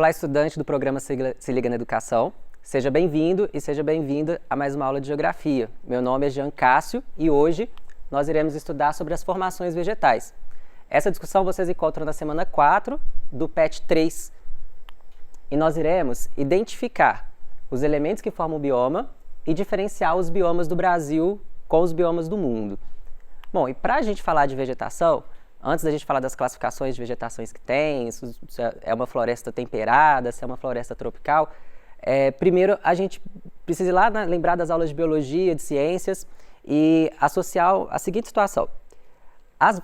Olá, estudante do programa Se Liga na Educação. Seja bem-vindo e seja bem-vinda a mais uma aula de Geografia. Meu nome é Jean Cássio e hoje nós iremos estudar sobre as formações vegetais. Essa discussão vocês encontram na semana 4 do PET 3. E nós iremos identificar os elementos que formam o bioma e diferenciar os biomas do Brasil com os biomas do mundo. Bom, e para a gente falar de vegetação, antes da gente falar das classificações de vegetações que tem, se é uma floresta temperada, se é uma floresta tropical, primeiro a gente precisa ir lá lembrar das aulas de biologia, de ciências e associar a seguinte situação.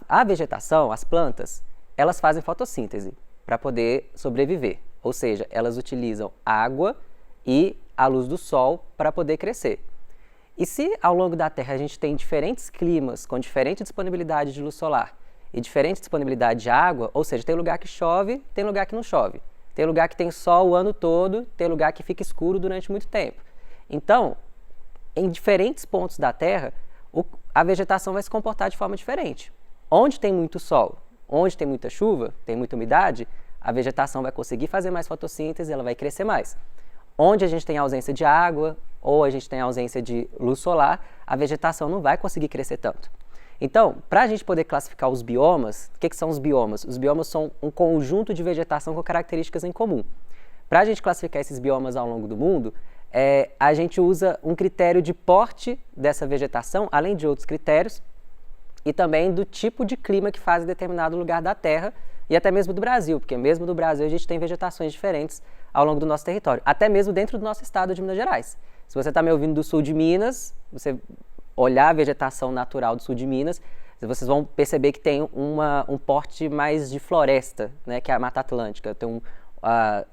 A vegetação, as plantas, elas fazem fotossíntese para poder sobreviver, ou seja, elas utilizam água e a luz do sol para poder crescer. E se ao longo da Terra a gente tem diferentes climas com diferente disponibilidade de luz solar e diferente disponibilidade de água, ou seja, tem lugar que chove, tem lugar que não chove, tem lugar que tem sol o ano todo, tem lugar que fica escuro durante muito tempo. Então, em diferentes pontos da Terra, a vegetação vai se comportar de forma diferente. Onde tem muito sol, onde tem muita chuva, tem muita umidade, a vegetação vai conseguir fazer mais fotossíntese, ela vai crescer mais. Onde a gente tem ausência de água ou a gente tem ausência de luz solar, a vegetação não vai conseguir crescer tanto. Então, para a gente poder classificar os biomas, o que são os biomas? Os biomas são um conjunto de vegetação com características em comum. Para a gente classificar esses biomas ao longo do mundo, a gente usa um critério de porte dessa vegetação, além de outros critérios, e também do tipo de clima que faz em determinado lugar da Terra e até mesmo do Brasil, porque mesmo no Brasil a gente tem vegetações diferentes ao longo do nosso território, até mesmo dentro do nosso estado de Minas Gerais. Se você está me ouvindo do sul de Minas, você olhar a vegetação natural do sul de Minas, vocês vão perceber que tem um porte mais de floresta, né, que é a Mata Atlântica.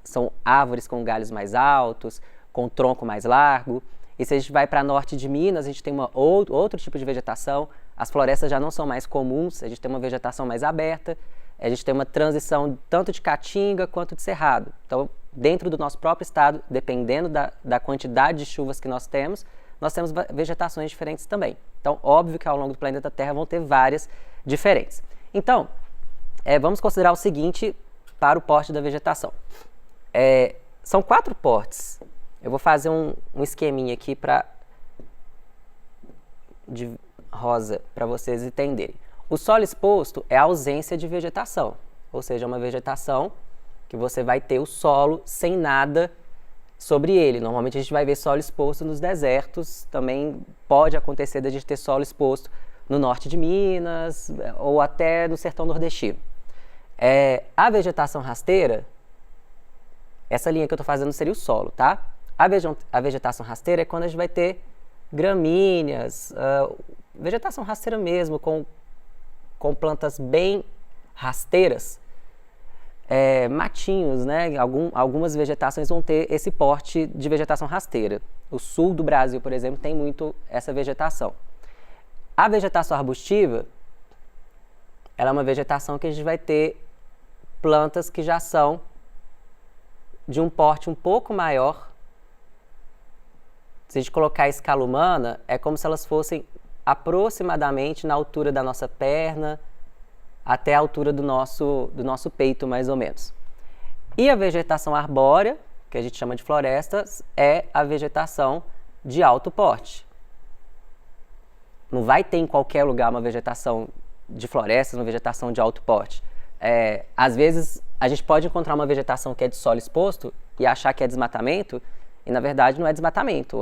São árvores com galhos mais altos, com tronco mais largo. E se a gente vai para norte de Minas, a gente tem outro tipo de vegetação. As florestas já não são mais comuns, a gente tem uma vegetação mais aberta, a gente tem uma transição tanto de caatinga quanto de cerrado. Então, dentro do nosso próprio estado, dependendo da quantidade de chuvas que nós temos vegetações diferentes também. Então, óbvio que ao longo do planeta Terra vão ter várias diferentes. Então, vamos considerar o seguinte para o porte da vegetação. São 4 portes. Eu vou fazer um esqueminha aqui de rosa para vocês entenderem. O solo exposto é a ausência de vegetação, ou seja, uma vegetação que você vai ter o solo sem nada sobre ele. Normalmente a gente vai ver solo exposto nos desertos, também pode acontecer de a gente ter solo exposto no norte de Minas ou até no sertão nordestino. A vegetação rasteira, essa linha que eu estou fazendo seria o solo, tá? A vegetação rasteira é quando a gente vai ter gramíneas, vegetação rasteira mesmo, com plantas bem rasteiras, matinhos, né? Algumas vegetações vão ter esse porte de vegetação rasteira. O sul do Brasil, por exemplo, tem muito essa vegetação. A vegetação arbustiva, ela é uma vegetação que a gente vai ter plantas que já são de um porte um pouco maior. Se a gente colocar a escala humana, é como se elas fossem aproximadamente na altura da nossa perna, até a altura do nosso peito, mais ou menos. E a vegetação arbórea, que a gente chama de florestas, é a vegetação de alto porte. Não vai ter em qualquer lugar uma vegetação de florestas, uma vegetação de alto porte. Às vezes, a gente pode encontrar uma vegetação que é de solo exposto e achar que é desmatamento, e na verdade não é desmatamento,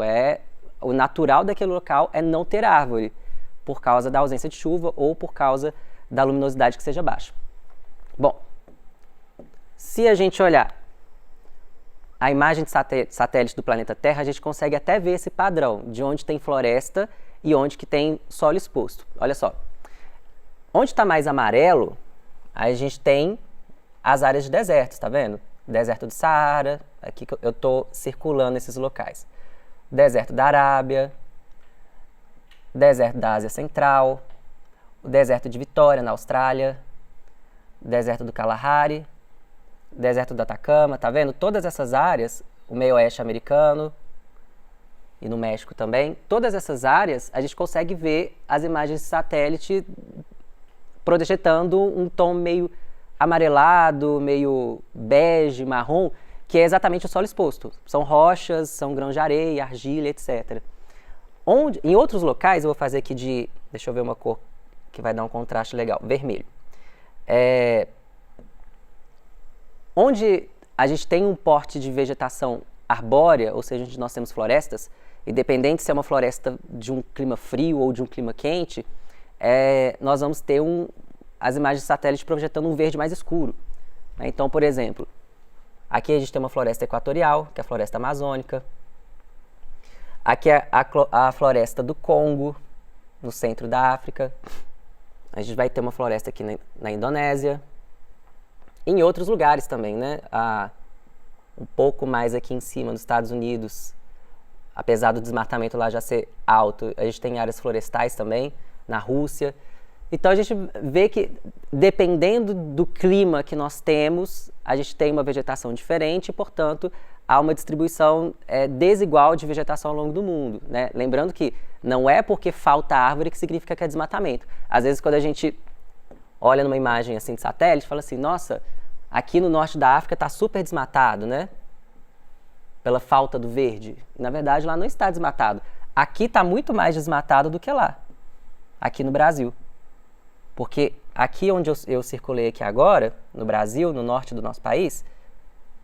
o natural daquele local é não ter árvore, por causa da ausência de chuva ou por causa da luminosidade que seja baixa. Bom, se a gente olhar a imagem de satélite do planeta Terra, a gente consegue até ver esse padrão de onde tem floresta e onde que tem solo exposto. Olha só, onde está mais amarelo, a gente tem as áreas de desertos, tá vendo? Deserto do Saara, aqui eu estou circulando esses locais. Deserto da Arábia, deserto da Ásia Central, o deserto de Vitória, na Austrália, deserto do Kalahari, deserto do Atacama, tá vendo? Todas essas áreas, o meio oeste americano e no México também, todas essas áreas a gente consegue ver as imagens de satélite projetando um tom meio amarelado, meio bege, marrom, que é exatamente o solo exposto. São rochas, são grãos de areia, argila, etc. Em outros locais, eu vou fazer aqui deixa eu ver uma cor que vai dar um contraste legal, vermelho. Onde a gente tem um porte de vegetação arbórea, ou seja, onde nós temos florestas, independente se é uma floresta de um clima frio ou de um clima quente, nós vamos ter as imagens de satélite projetando um verde mais escuro. Então, por exemplo, aqui a gente tem uma floresta equatorial, que é a floresta amazônica. Aqui é a floresta do Congo, no centro da África. A gente vai ter uma floresta aqui na Indonésia. Em outros lugares também, né? Um pouco mais aqui em cima, nos Estados Unidos, apesar do desmatamento lá já ser alto, a gente tem áreas florestais também, na Rússia. Então a gente vê que, dependendo do clima que nós temos, a gente tem uma vegetação diferente e, portanto, há uma distribuição desigual de vegetação ao longo do mundo, né? Lembrando que não é porque falta árvore que significa que é desmatamento. Às vezes, quando a gente olha numa imagem assim de satélite, fala assim, nossa, aqui no norte da África está super desmatado, né? Pela falta do verde. Na verdade, lá não está desmatado. Aqui está muito mais desmatado do que lá, aqui no Brasil. Porque aqui onde eu circulei aqui agora, no Brasil, no norte do nosso país,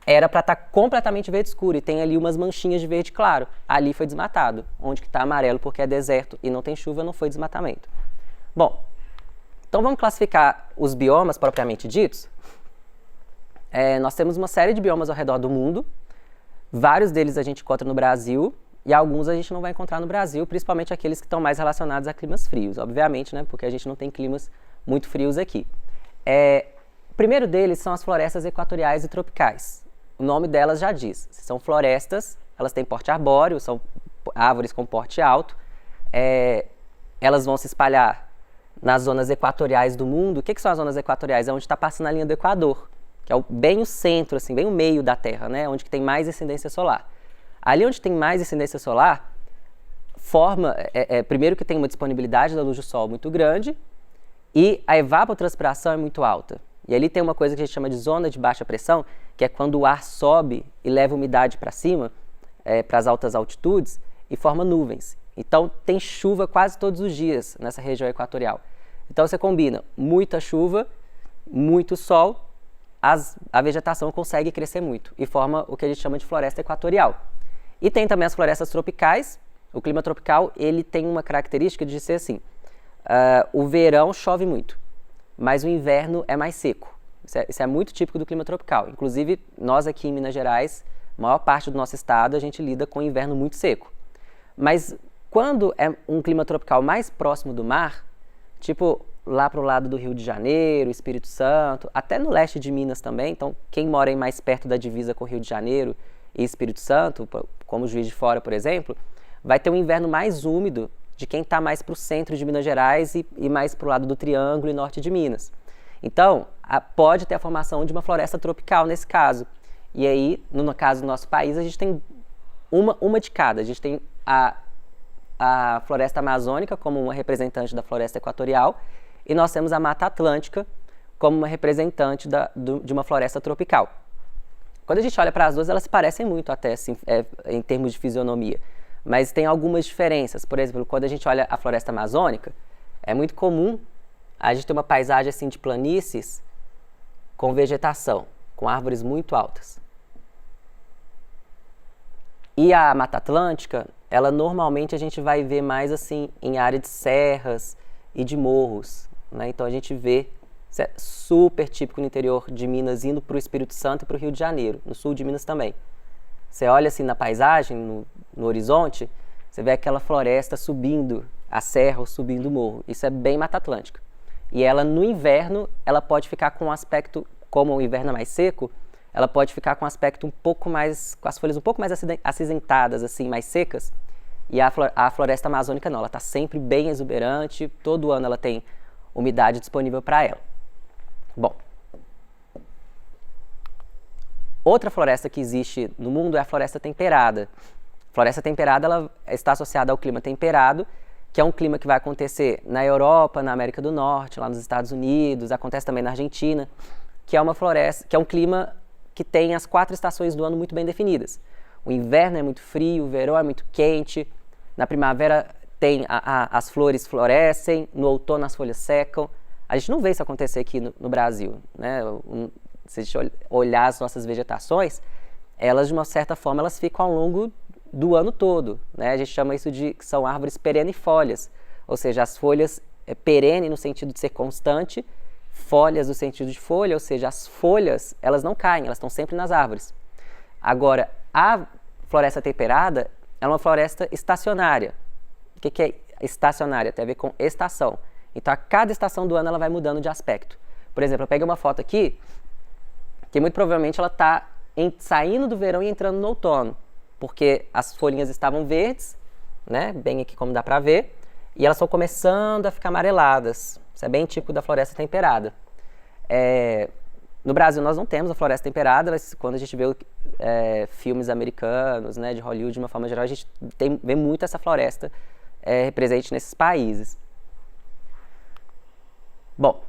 era para estar completamente verde escuro e tem ali umas manchinhas de verde claro. Ali foi desmatado. Onde que está amarelo porque é deserto e não tem chuva, não foi desmatamento. Bom, então vamos classificar os biomas propriamente ditos. Nós temos uma série de biomas ao redor do mundo. Vários deles a gente encontra no Brasil e alguns a gente não vai encontrar no Brasil, principalmente aqueles que estão mais relacionados a climas frios, obviamente, né, porque a gente não tem climas muito frios aqui. O primeiro deles são as florestas equatoriais e tropicais. O nome delas já diz, são florestas, elas têm porte arbóreo, são árvores com porte alto, elas vão se espalhar nas zonas equatoriais do mundo. O que são as zonas equatoriais? É onde está passando a linha do Equador, que é bem o centro, assim, bem o meio da Terra, né? Onde que tem mais incidência solar. Ali onde tem mais incidência solar, primeiro que tem uma disponibilidade da luz do sol muito grande e a evapotranspiração é muito alta. E ali tem uma coisa que a gente chama de zona de baixa pressão, que é quando o ar sobe e leva a umidade para cima, para as altas altitudes, e forma nuvens. Então tem chuva quase todos os dias nessa região equatorial. Então você combina muita chuva, muito sol, a vegetação consegue crescer muito e forma o que a gente chama de floresta equatorial. E tem também as florestas tropicais. O clima tropical ele tem uma característica de ser assim, o verão chove muito, mas o inverno é mais seco. Isso é muito típico do clima tropical. Inclusive, nós aqui em Minas Gerais, a maior parte do nosso estado, a gente lida com um inverno muito seco. Mas quando é um clima tropical mais próximo do mar, tipo lá para o lado do Rio de Janeiro, Espírito Santo, até no leste de Minas também, então quem mora aí mais perto da divisa com o Rio de Janeiro e Espírito Santo, como Juiz de Fora, por exemplo, vai ter um inverno mais úmido de quem está mais para o centro de Minas Gerais e mais para o lado do Triângulo e norte de Minas. Então, pode ter a formação de uma floresta tropical nesse caso. E aí, no caso do nosso país, a gente tem uma de cada. A gente tem a floresta amazônica como uma representante da floresta equatorial e nós temos a Mata Atlântica como uma representante de uma floresta tropical. Quando a gente olha para as duas, elas se parecem muito até assim, em termos de fisionomia, mas tem algumas diferenças. Por exemplo, quando a gente olha a floresta amazônica, é muito comum a gente ter uma paisagem assim, de planícies com vegetação, com árvores muito altas. E a Mata Atlântica, ela normalmente a gente vai ver mais assim em área de serras e de morros, né? Então a gente vê, isso é super típico no interior de Minas, indo para o Espírito Santo e para o Rio de Janeiro, no sul de Minas também. Você olha assim na paisagem, no horizonte, você vê aquela floresta subindo a serra ou subindo o morro. Isso é bem Mata Atlântica. E ela no inverno, ela pode ficar com um aspecto, como o inverno é mais seco, ela pode ficar com um aspecto um pouco mais, com as folhas um pouco mais acinzentadas, assim, mais secas. E a floresta amazônica não, ela está sempre bem exuberante, todo ano ela tem umidade disponível para ela. Bom, outra floresta que existe no mundo é a floresta temperada. A floresta temperada ela está associada ao clima temperado, que é um clima que vai acontecer na Europa, na América do Norte, lá nos Estados Unidos, acontece também na Argentina, que é uma floresta, que é um clima que tem as 4 estações do ano muito bem definidas. O inverno é muito frio, o verão é muito quente, na primavera as flores florescem, no outono as folhas secam. A gente não vê isso acontecer aqui no Brasil, né? Se a gente olhar as nossas vegetações, elas, de uma certa forma, elas ficam ao longo do ano todo, né? A gente chama isso de que são árvores perennifólias, ou seja, as folhas perene no sentido de ser constante, folhas no sentido de folha, ou seja, as folhas, elas não caem, elas estão sempre nas árvores. Agora, a floresta temperada é uma floresta estacionária. O que é estacionária? Tem a ver com estação. Então, a cada estação do ano ela vai mudando de aspecto. Por exemplo, eu peguei uma foto aqui, que muito provavelmente ela está saindo do verão e entrando no outono, porque as folhinhas estavam verdes, né, bem aqui como dá para ver, e elas estão começando a ficar amareladas. Isso é bem típico da floresta temperada. No Brasil nós não temos a floresta temperada, mas quando a gente vê filmes americanos, né, de Hollywood de uma forma geral, a gente vê muito essa floresta presente nesses países. Bom,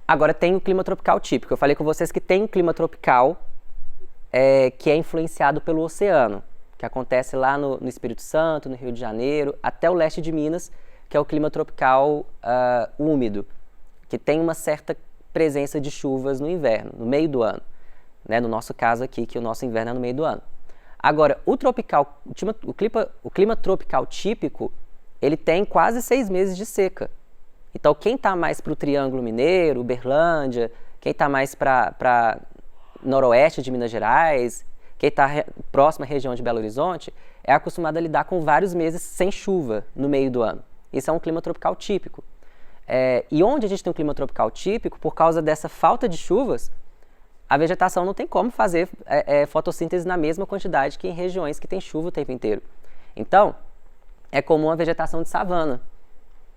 agora tem o clima tropical típico. Eu falei com vocês que tem um clima tropical que é influenciado pelo oceano, que acontece lá no Espírito Santo, no Rio de Janeiro, até o leste de Minas, que é o clima tropical úmido, que tem uma certa presença de chuvas no inverno, no meio do ano. Né? No nosso caso aqui, que o nosso inverno é no meio do ano. Agora, o clima tropical típico, ele tem quase 6 meses de seca. Então, quem está mais para o Triângulo Mineiro, Uberlândia, quem está mais para noroeste de Minas Gerais, quem está próximo à região de Belo Horizonte, é acostumado a lidar com vários meses sem chuva no meio do ano. Isso é um clima tropical típico. E onde a gente tem um clima tropical típico, por causa dessa falta de chuvas, a vegetação não tem como fazer fotossíntese na mesma quantidade que em regiões que tem chuva o tempo inteiro. Então, é comum a vegetação de savana.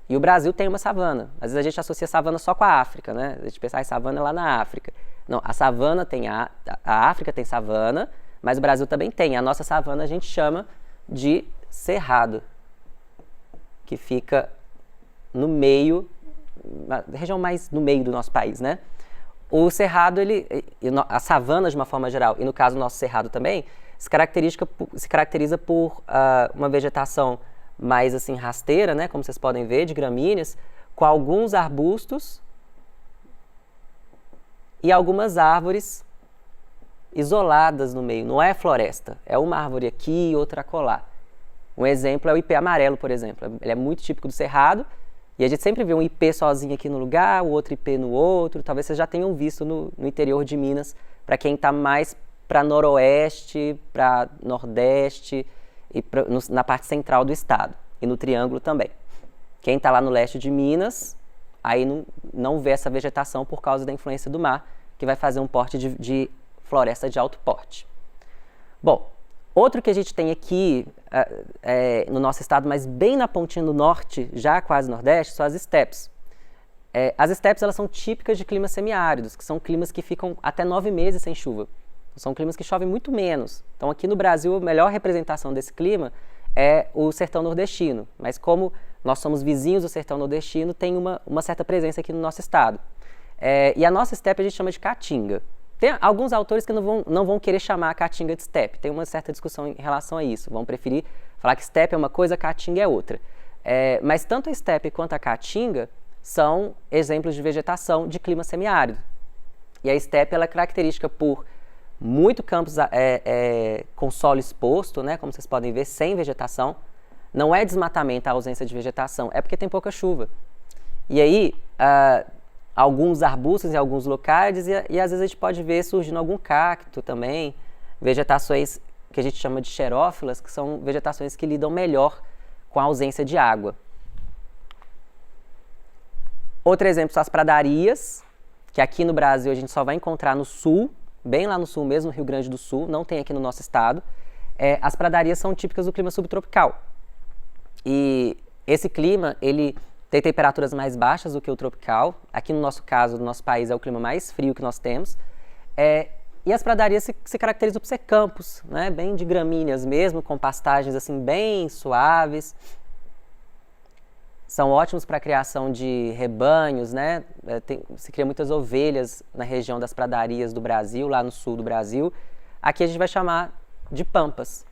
E o Brasil tem uma savana. Às vezes a gente associa savana só com a África, né? A gente pensa, a savana é lá na África. Não, a savana tem a África tem savana, mas o Brasil também tem. A nossa savana a gente chama de cerrado, que fica no meio, na região mais no meio do nosso país, né? O cerrado, a savana de uma forma geral, e no caso o nosso cerrado também, se caracteriza por uma vegetação mais assim rasteira, né, como vocês podem ver, de gramíneas, com alguns arbustos e algumas árvores isoladas no meio. Não é floresta, é uma árvore aqui e outra acolá. Um exemplo é o ipê amarelo, por exemplo. Ele é muito típico do cerrado, e a gente sempre vê um ipê sozinho aqui no lugar, o outro ipê no outro. Talvez vocês já tenham visto no interior de Minas, para quem está mais para noroeste, para nordeste, e na parte central do estado, e no Triângulo também. Quem está lá no leste de Minas, aí não vê essa vegetação por causa da influência do mar, que vai fazer um porte de floresta de alto porte. Bom, outro que a gente tem aqui no nosso estado, mas bem na pontinha do norte, já quase nordeste, são as estepes. As estepes, elas são típicas de climas semiáridos, que são climas que ficam até 9 meses sem chuva. São climas que chovem muito menos. Então, aqui no Brasil, a melhor representação desse clima é o sertão nordestino. Mas como nós somos vizinhos do sertão nordestino, tem uma certa presença aqui no nosso estado. E a nossa estepe a gente chama de caatinga. Tem alguns autores que não vão querer chamar a caatinga de estepe. Tem uma certa discussão em relação a isso. Vão preferir falar que estepe é uma coisa, caatinga é outra. Mas tanto a estepe quanto a caatinga são exemplos de vegetação de clima semiárido. E a estepe ela é característica por muito campos com solo exposto, né, como vocês podem ver, sem vegetação. Não é desmatamento a ausência de vegetação, é porque tem pouca chuva. E aí, alguns arbustos em alguns locais, e às vezes a gente pode ver surgindo algum cacto também, vegetações que a gente chama de xerófilas, que são vegetações que lidam melhor com a ausência de água. Outro exemplo são as pradarias, que aqui no Brasil a gente só vai encontrar no sul, bem lá no sul mesmo, no Rio Grande do Sul, não tem aqui no nosso estado. As pradarias são típicas do clima subtropical. E esse clima, ele tem temperaturas mais baixas do que o tropical. Aqui no nosso caso, no nosso país, é o clima mais frio que nós temos. E as pradarias se caracterizam por ser campos, né, bem de gramíneas mesmo, com pastagens assim bem suaves. são ótimos para a criação de rebanhos, né? Se cria muitas ovelhas na região das pradarias do Brasil, lá no sul do Brasil. Aqui a gente vai chamar de pampas.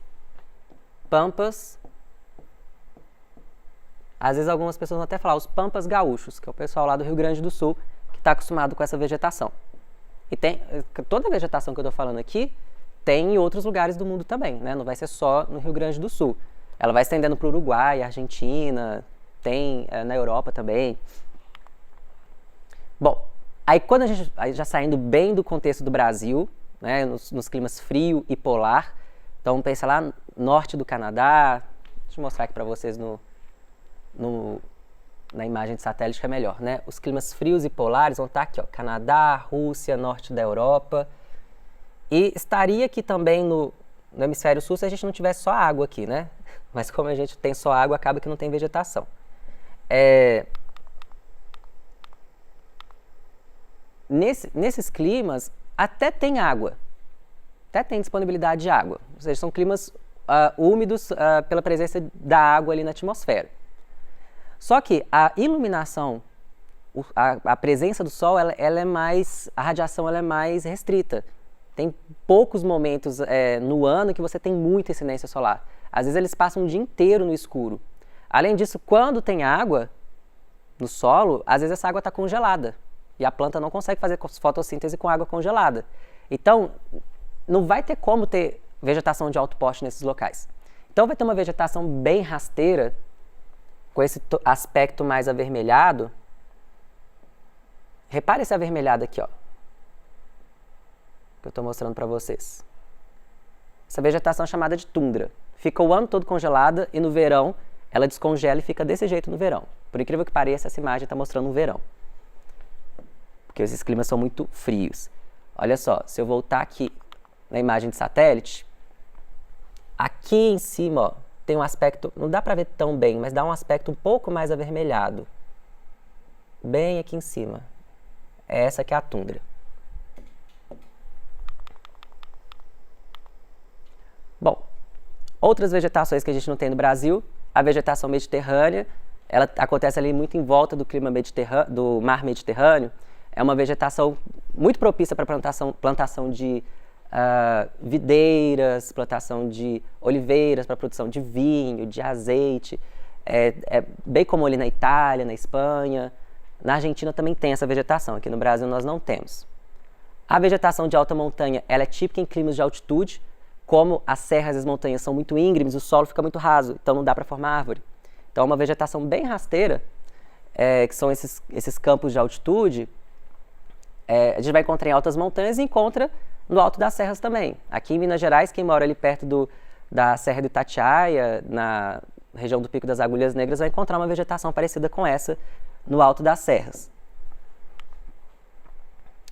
Pampas. Às vezes algumas pessoas vão até falar os pampas gaúchos, que é o pessoal lá do Rio Grande do Sul que está acostumado com essa vegetação. E toda a vegetação que eu estou falando aqui tem em outros lugares do mundo também, né? Não vai ser só no Rio Grande do Sul. Ela vai estendendo para o Uruguai, Argentina, tem na Europa também. Bom, aí quando a gente, já saindo bem do contexto do Brasil, né, nos climas frio e polar, então pensa lá norte do Canadá, deixa eu mostrar aqui para vocês na imagem de satélite que é melhor, né? Os climas frios e polares vão estar aqui, ó, Canadá, Rússia, norte da Europa. E estaria aqui também no hemisfério sul se a gente não tivesse só água aqui, né? Mas como a gente tem só água, acaba que não tem vegetação. Nesses climas, até tem água. Até tem disponibilidade de água. Ou seja, são climas úmidos pela presença da água ali na atmosfera. Só que a iluminação, a presença do sol, a radiação ela é mais restrita. Tem poucos momentos no ano que você tem muita incidência solar. Às vezes eles passam o dia inteiro no escuro. Além disso, quando tem água no solo, às vezes essa água está congelada. E a planta não consegue fazer fotossíntese com água congelada. Então, não vai ter como ter vegetação de alto porte nesses locais. Então, vai ter uma vegetação bem rasteira, com esse aspecto mais avermelhado. Repare esse avermelhado aqui, ó, que eu estou mostrando para vocês. Essa vegetação é chamada de tundra. Fica o ano todo congelada e no verão ela descongela e fica desse jeito no verão. Por incrível que pareça, essa imagem está mostrando um verão. Porque esses climas são muito frios. Olha só, se eu voltar aqui na imagem de satélite, aqui em cima, ó, tem um aspecto, não dá para ver tão bem, mas dá um aspecto um pouco mais avermelhado. Bem aqui em cima. Essa que é a tundra. Bom, outras vegetações que a gente não tem no Brasil, a vegetação mediterrânea, ela acontece ali muito em volta do clima do mar Mediterrâneo. É uma vegetação muito propícia para plantação de videiras, plantação de oliveiras para produção de vinho, de azeite. É bem comum ali na Itália, na Espanha. Na Argentina também tem essa vegetação, aqui no Brasil nós não temos. A vegetação de alta montanha ela é típica em climas de altitude. Como as serras e as montanhas são muito íngremes, o solo fica muito raso, então não dá para formar árvore. Então é uma vegetação bem rasteira, que são esses campos de altitude, a gente vai encontrar em altas montanhas e encontra no alto das serras também. Aqui em Minas Gerais, quem mora ali perto da Serra do Itatiaia, na região do Pico das Agulhas Negras, vai encontrar uma vegetação parecida com essa no alto das serras.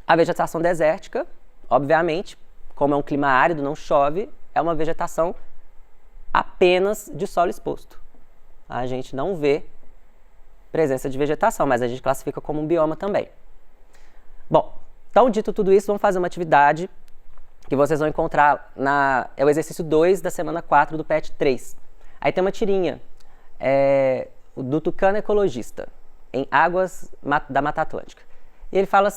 A vegetação desértica, obviamente, como é um clima árido, não chove, é uma vegetação apenas de solo exposto. A gente não vê presença de vegetação, mas a gente classifica como um bioma também. Bom, então dito tudo isso, vamos fazer uma atividade que vocês vão encontrar é o exercício 2 da semana 4 do PET 3. Aí tem uma tirinha do tucano ecologista, em águas da Mata Atlântica. E ele fala,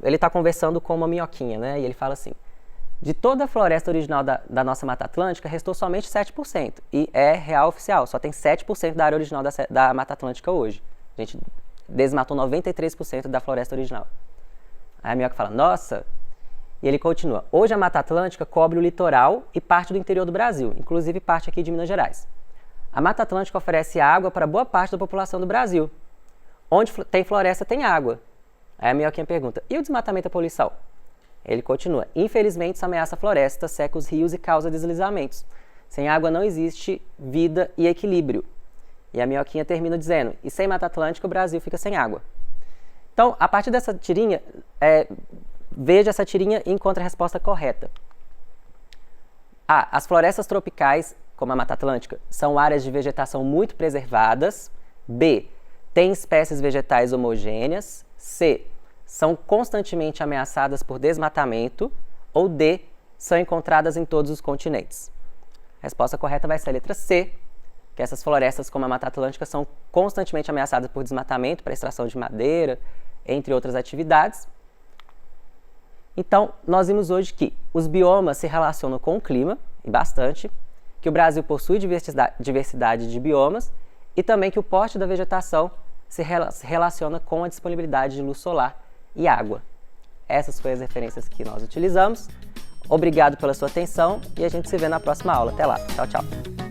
ele está conversando com uma minhoquinha, né? E ele fala assim: de toda a floresta original da nossa Mata Atlântica, restou somente 7%. E é real oficial, só tem 7% da área original da Mata Atlântica hoje. A gente desmatou 93% da floresta original. Aí a minhoca fala, nossa... E ele continua, hoje a Mata Atlântica cobre o litoral e parte do interior do Brasil, inclusive parte aqui de Minas Gerais. A Mata Atlântica oferece água para boa parte da população do Brasil. Onde tem floresta, tem água. Aí a minhoquinha pergunta, e o desmatamento e a poluição? Ele continua, infelizmente isso ameaça a floresta, seca os rios e causa deslizamentos. Sem água não existe vida e equilíbrio. E a minhoquinha termina dizendo, e sem Mata Atlântica o Brasil fica sem água. Então, a partir dessa tirinha, veja essa tirinha e encontre a resposta correta. A. As florestas tropicais, como a Mata Atlântica, são áreas de vegetação muito preservadas. B. Tem espécies vegetais homogêneas. C. São constantemente ameaçadas por desmatamento. Ou D. São encontradas em todos os continentes. A resposta correta vai ser a letra C. que essas florestas, como a Mata Atlântica, são constantemente ameaçadas por desmatamento para extração de madeira, entre outras atividades. Então, nós vimos hoje que os biomas se relacionam com o clima, e bastante, que o Brasil possui diversidade de biomas e também que o porte da vegetação se relaciona com a disponibilidade de luz solar e água. Essas foram as referências que nós utilizamos. Obrigado pela sua atenção e a gente se vê na próxima aula. Até lá. Tchau, tchau.